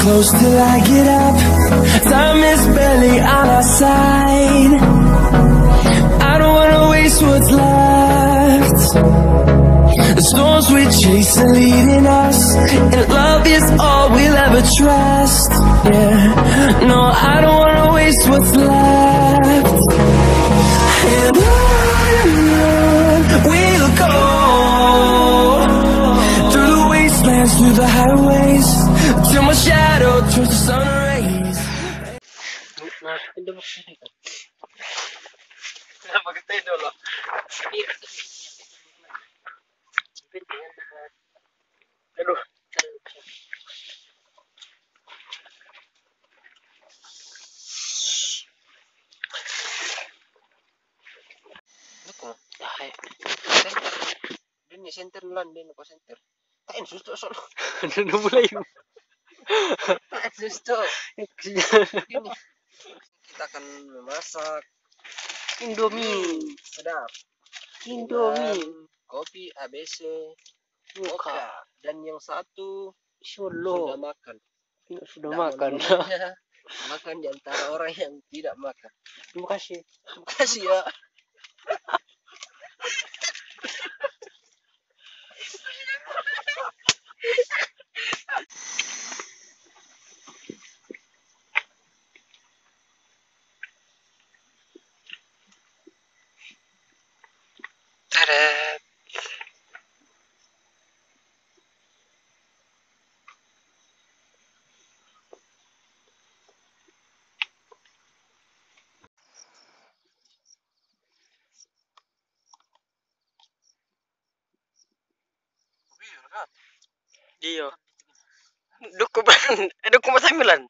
close till I get up. Time is barely on our side. I don't wanna waste what's left. The storms we chase are leading us, and love is all we'll ever trust. Yeah, no, I don't wanna waste what's left. And on we'll go, through the wastelands, through the highways, till my shadow turns to sun rays. Aduh. Ini center lan din ko center. Tain susto solo. Ano mulai. Tain susto. Ini kita akan memasak Indomie. Sedap. Indomie. Kopi ABC. Mocha. Dan yang satu sudah makan. Sudah makan. Makan di antara orang yang tidak makan. Terima kasih. Terima kasih ya. Tada. Iya. Duku ban, duku 9.